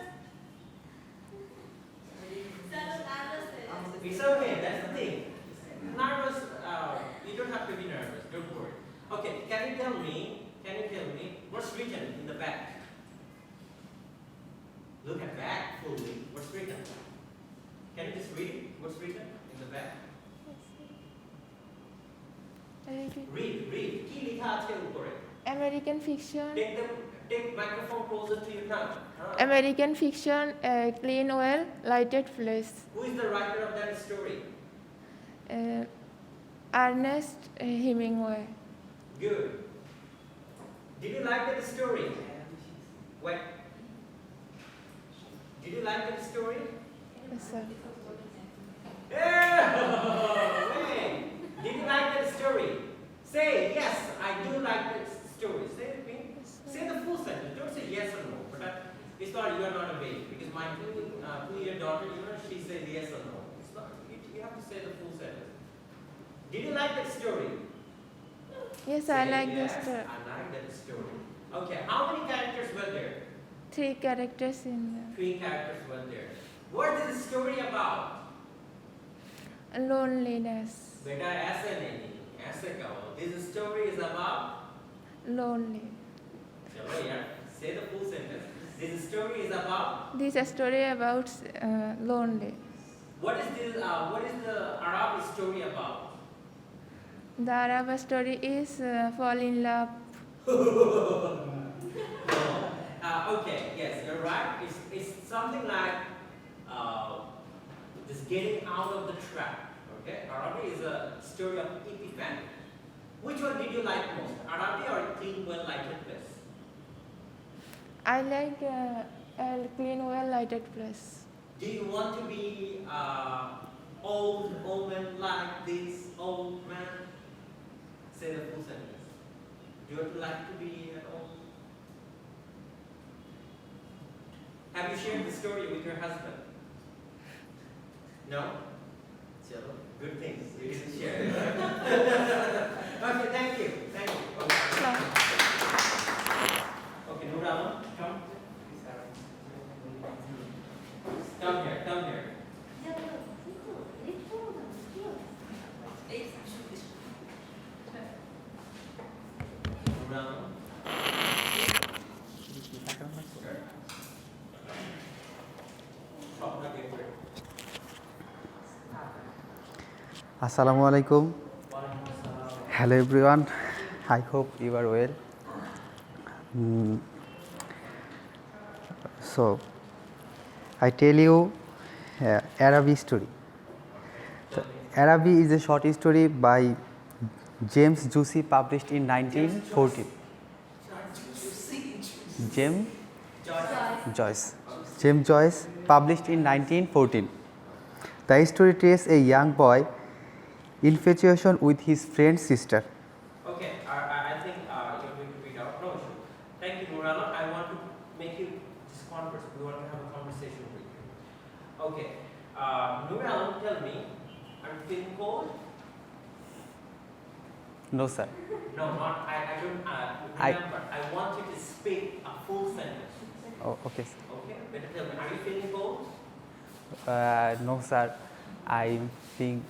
It's okay, that's the thing. Nervous, you don't have to be nervous, don't worry. Okay, can you tell me what's written in the back? Look at back fully. What's written? Can you just read what's written in the back? Read. কি লেখা আছে উপরে? American fiction. Take microphone closer to your tongue. American fiction, a clean, well lighted place. Who is the writer of that story? Ernest Hemingway. Good. Did you like that story? What? Did you like that story? Yes, sir. Yeah! Wait. Did you like that story? Say yes, I do like that story. Say it with me. Say the full sentence. Don't say yes or no. But it's not. You are not a baby because my 2-year daughter, she says yes or no. It's not. You have to say the full sentence. Did you like that story? Yes, Say I like yes, this story. I like that story. Okay. How many characters were there? 3 characters in 3 characters were there. What is the story about? loneliness. Beta ऐसे नहीं ऐसे कहो. This story is about. Lonely. चलो यार. Say the full sentence. This story is about. This is a story about lonely. What is this? What is the Arab story about? The Arab story is fall in love. No. Okay, yes, you're right. It's something like just getting out of the trap. Okay, Arabi is a story of epiphany. Which one did you like most, Arabi or Clean Well Lighted Place? I like a clean, well-lighted place. Do you want to be old man like this old man? Say the full sentence. Do you like to be an old? Have you shared the story with your husband? No? Chalo, good things. You didn't share. Okay, thank you. Thank you. Okay, Nurama, come. Come here, come here. Nurama. Assalamu alaikum. Hello everyone. I hope you are well. So, I tell you Arabi story. So, Arabi is a short story by James Joyce, published in 1914. James Joyce. James Joyce, published in 1914. The story tells a young boy infatuation with his friend's sister. Okay, I think you're going to read out. No issue. Thank you, Nurala. I want to make you just converse. We want to have a conversation with you. Okay, Nurala, tell me, are you feeling cold? No, sir. No, not. I don't remember. I want you to speak a full sentence. Oh, okay. Okay, better tell me. Are you feeling cold? No, sir. I think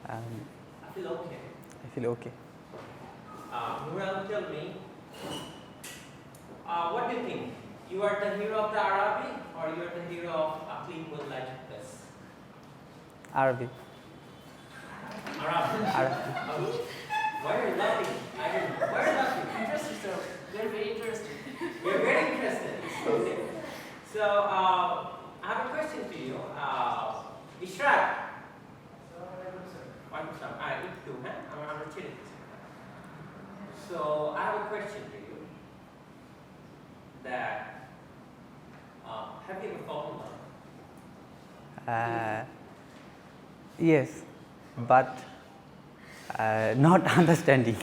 I feel okay. I feel okay. Nurala, tell me, what do you think? You are the hero of the Arabi or you are the hero of a clean, well-lighted place? Arabic. Arabi. Arabic. Why are you laughing? I don't know. Why are you laughing? Interesting story. They're very interesting. We're very interested. Okay. So, I have a question for you. Ishraq. I'm returning. So, I have a question for you. That, have you ever fallen in love? Yes, but not understanding.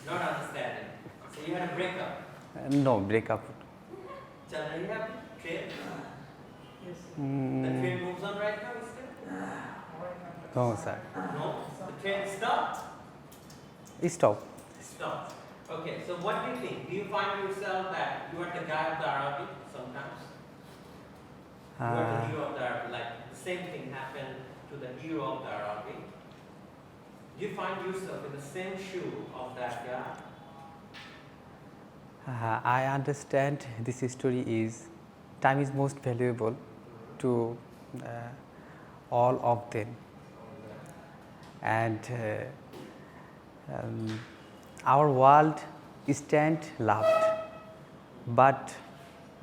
Not understanding. So, you had a breakup. No breakup. Chal rahi hai aapki train? Yes. The train moves on right now, still? No, sir. No. The train stopped? Stop. Stopped. Okay, so what do you think? Do you find yourself that you are the guy of the Arabi sometimes? You are the hero of the Arabi. Like the same thing happened to the hero of the Arabi. Do you find yourself in the same shoe of that guy? I understand this story is time is most valuable to all of them, and our world stand loved, but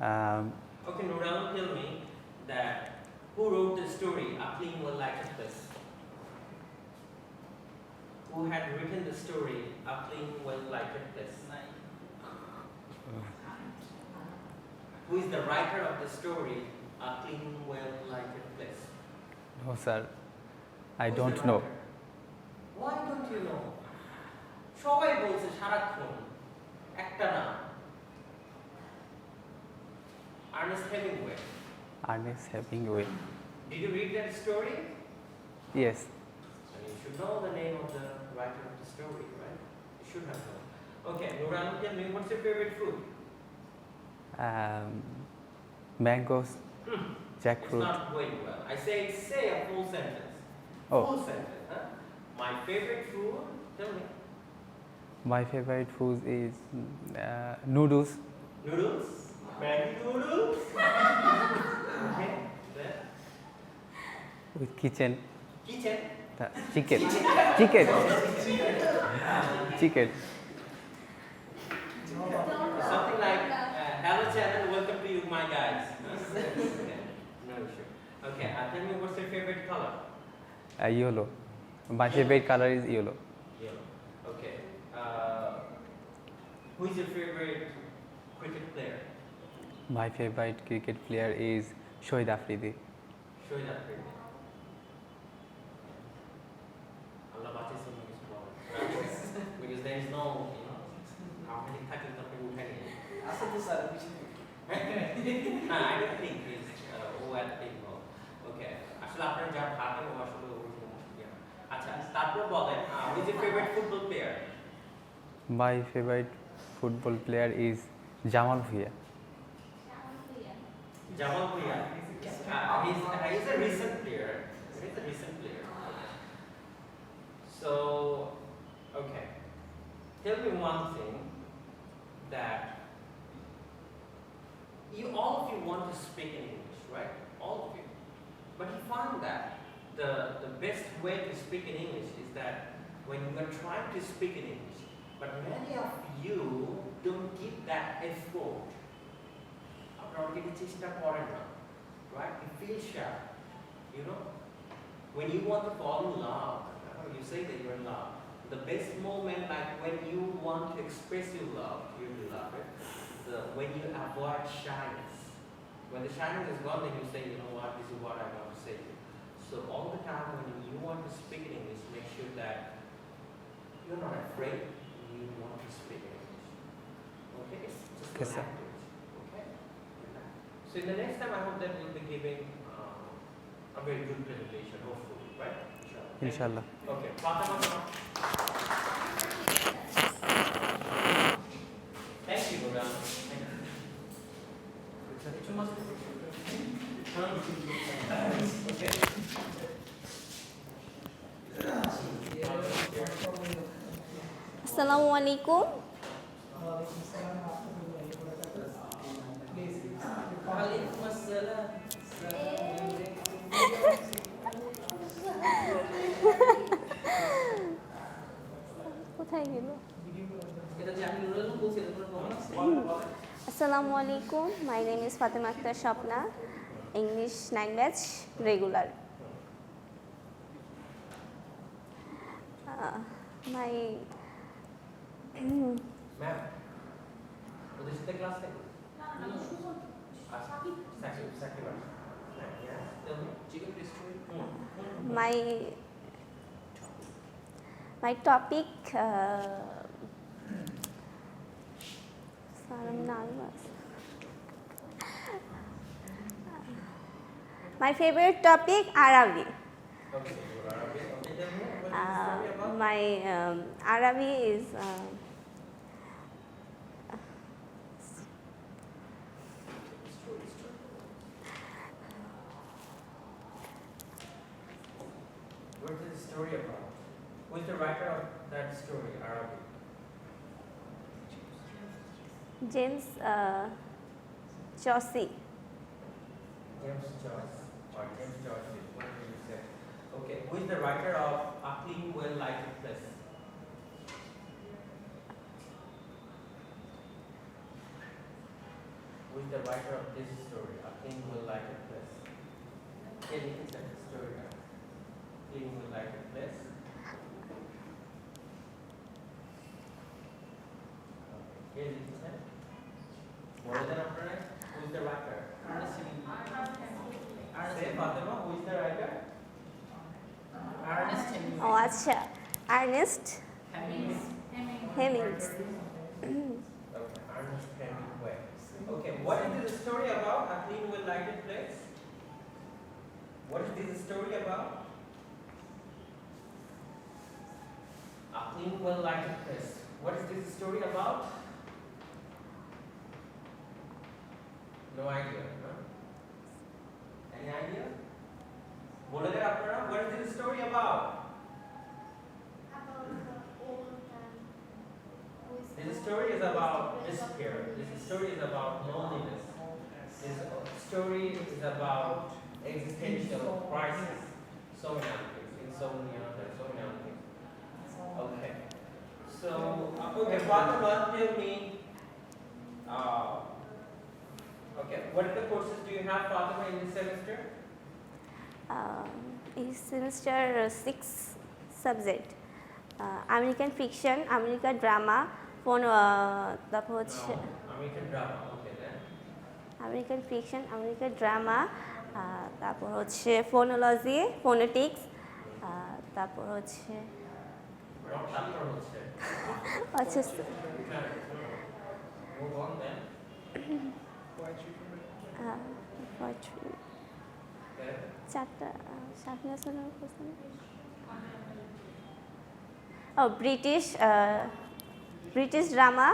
Okay, Nurul, tell me that who wrote the story A Clean Well Lighted Place? Who had written the story A Clean Well Lighted Place? Who is the writer of the story A Clean Well Lighted Place? no, sir, I Who's don't the know. writer? Why don't you know? সবাই বলছে সারাক্ষণ একটা নাম Ernest Hemingway. Ernest Hemingway. Did you read that story? Yes. And you should know the name of the writer of the story, right? You should have known. Okay, Nuran, tell me, what's your favorite fruit? Mangoes, It's jackfruit. not going well. I say a full sentence. Oh. Full sentence, huh? My favorite food, tell me. My favorite food is noodles. Noodles? Maggi noodles? Okay, then? With kitchen. Kitchen? Chicken. Chicken. Chicken. Something like hello my guys. No issue. Okay, tell me what's your favorite color? Yellow. My favorite color is yellow. Yellow. Okay. Who is your favorite cricket player? My favorite cricket player is Shoaib Afridi. Show that for me. Allah baches so many small. Because there is no, you know, how many touches of people can I don't think he's who had big role. Okay. আসলে আপনারা যা ভাবেন ও আসলে original না। আচ্ছা, তারপর বলেন, who is your favorite football player? My favorite football player is Jamal Bhuiya. Jamal Bhuiya. He's a recent player. He's a recent player. So, okay. Tell me one thing that all of you want to speak in English, right? All of you. But you find that the best way to speak in English is that when you are trying to speak in English, but many of you don't give that effort. Right? You feel shy. You know? When you want to fall in love, you say that you're in love. The best moment, like when you want to express your love to your beloved, when you avoid shyness. When the shyness is gone, then you say, you know what, this is what I want to say to you. So all the time when you want to speak in English, make sure that you're not afraid, you want to speak in English. Okay? It's just Yes, a sir. language. Okay? So in the next time, I hope that we'll be giving a very good presentation, hopefully, right? Inshallah. Okay. Fatima. Thank you, Huda. Thank you. Okay. Assalamu alaikum. কোথায় গেল? Assalamu alaikum. My name is Fatima Akhtar Shapna, English 9 batch regular. My Ma'am, so this is the class thing? Second one. Yeah, tell me. Chicken history. my topic my favorite topic Arabic. Okay, so Arabic. Okay, tell me what is the story about? My Arabic is What is the story about? Who is the writer of that story, Arabic? James Chaucer. James Joyce or James Joyce. What do you say? Okay, who is the writer of A Clean, Well-Lighted Place? Who is the writer of this story, A Clean, Well-Lighted Place? Can you tell the story? Clean, Well-Lighted Place. Can you tell? More than after that, who is the writer? Say Fatima, who is the writer? Oh, acha. Ernest Hemings. Okay, Ernest Hemingway. Okay, what is this story about? A Clean, Well-Lighted Place? What is this story about? A Clean, Well-Lighted Place. What is this story about? No idea, huh? Any idea? What is this story about? This story is about despair. This story is about loneliness. This story is about existential crisis. So many other things. Insomnia, there's so many other things. Okay. So, okay, Fatima, tell me. Okay. Okay. What are the courses do you have, Fatima, in this semester? এই semester 6 subject American fiction, American drama, তারপর হচ্ছে American drama. Okay, then. American fiction, American drama, তারপর হচ্ছে phonology, phonetics, তারপর হচ্ছে তারপর হচ্ছে আচ্ছা move on then. Poetry Then. চারটা শাহনাজ কোশ্চেন ও ব্রিটিশ ড্রামা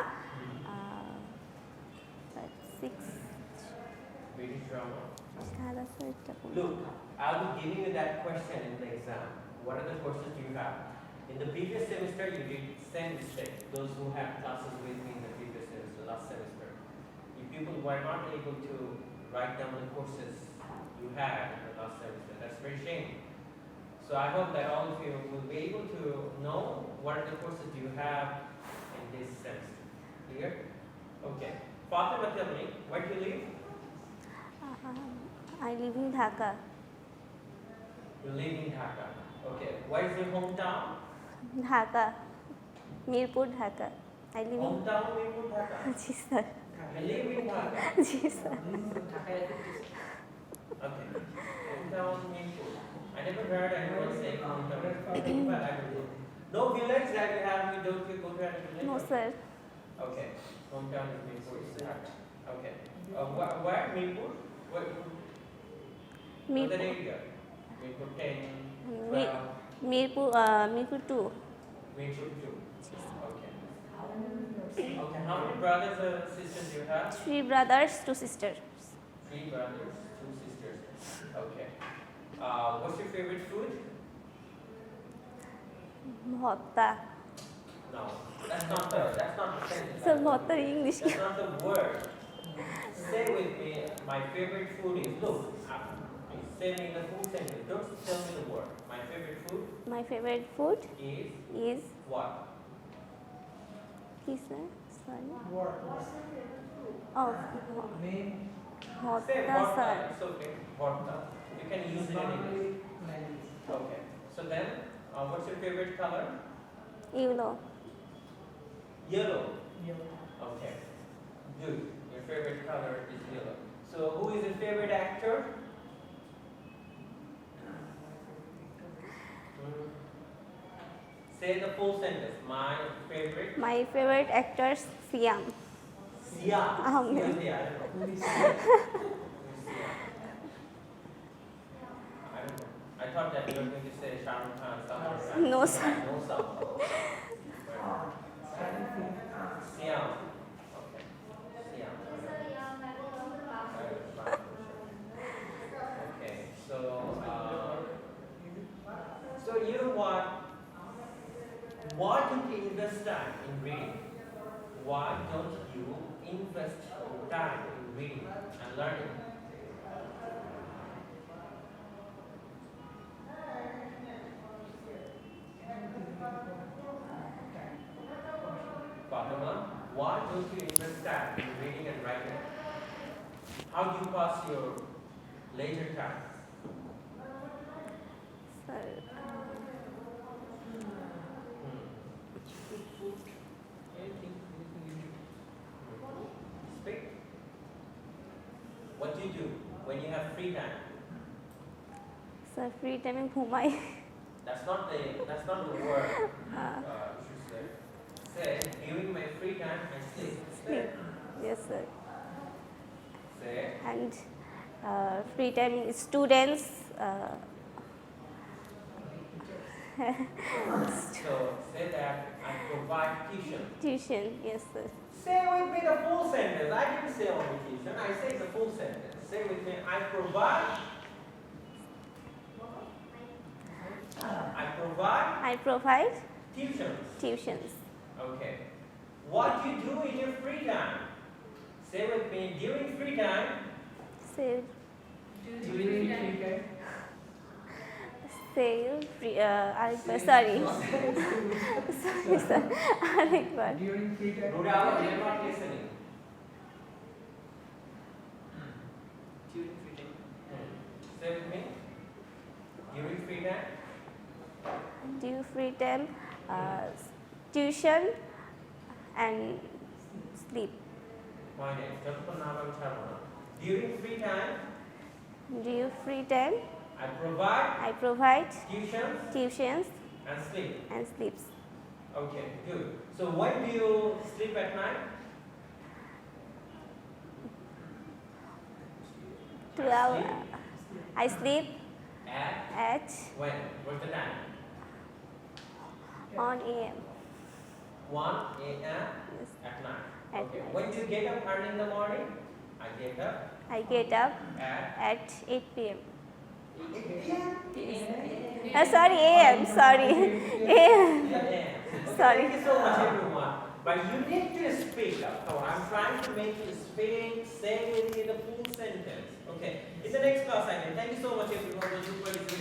6 British drama. শাহনাজটা Look, I'll be giving you that question in the exam. What are the courses do you have? In the previous semester, you did same mistake. Those who had classes with me in the previous semester, last semester, you people were not able to write down the courses you had in the last semester. That's very shame. So I hope that all of you will be able to know what are the courses you have in this semester. Clear? Okay. Fatima, tell me, where do you live? I live in Dhaka. You live in Dhaka. Okay. What is your hometown? Dhaka, Mirpur, Dhaka. I live in Hometown Mirpur, Dhaka. जी sir. You live in Dhaka. जी sir. Okay. Hometown Mirpur. I never heard anyone saying hometown. But I will do. No village that you have, you don't go to any village? No sir. Okay. Hometown is Mirpur. Is that? Okay. Where Mirpur? What Mirpur. area? Mirpur 10, Mi- 12, Mirpur 2. Mirpur 2. Okay. Okay. How many brothers or sisters do you have? 3 brothers, 2 sisters. 3 brothers, 2 sisters. Okay. What's your favorite food? Bhotta. No, that's not the sentence. Sir, bhotta English. That's not the word. Say with me, my favorite food is, look, say me the full sentence. Don't tell me the word. My favorite food My favorite food is is what? কি sir? Sorry. Oh, Say bhotta what? sir. It's okay. What? You can use it in English. Okay. So then, what's your favorite color? Yellow. Yellow. Okay. Good. Your favorite color is yellow. So who is your favorite actor? Say the full sentence. My favorite. My favorite actors Siam. Sia. Ahmed. Sia. I don't know. Who is Sia? Who is Sia? I don't know. I thought that you were going to say Shah Rukh Khan, Salman Khan. No, sir. No, Salman. Siam. Okay. Siam. Okay. So you know what? Why don't you invest time in reading? Why don't you invest time in reading and learning? Fatima, why don't you invest time in reading and writing? How do you pass your leisure time? Sir, Speak. What do you do when you have free time? sir free time এ ঘুমাই. That's not the word you should say. Say, during my free time I sleep. Say. Yes sir. Say. And free time students. So say that I provide tuition. Tuition. Yes sir. Say with me the full sentence. I didn't say only tuition. I say the full sentence. Say with me, I provide. I provide tuitions. tuitions. Okay. What do you do in your free time? Say with me, during free time. Say During free time. say free. Sorry. Sorry sir. Arekbar. Huda, you're not listening. Say with me. During free time. Due free time, tuition and sleep. During free time, Due free time, I I provide tuitions tuitions and sleep. and sleeps. Okay, good. So when do you sleep at night? 12. I sleep At at when? What's the time? on AM. 1 a.m. Yes, at night. at Okay. night. When do you get up early in the morning? I get up I get up at at 8 p.m. 8 Sorry, AM. Sorry, AM. Sorry. Thank you so much, everyone. But you need to speak up. So I'm trying to make you speak, say with me the full sentence. Okay. In the next class, I can. Thank you so much, everyone.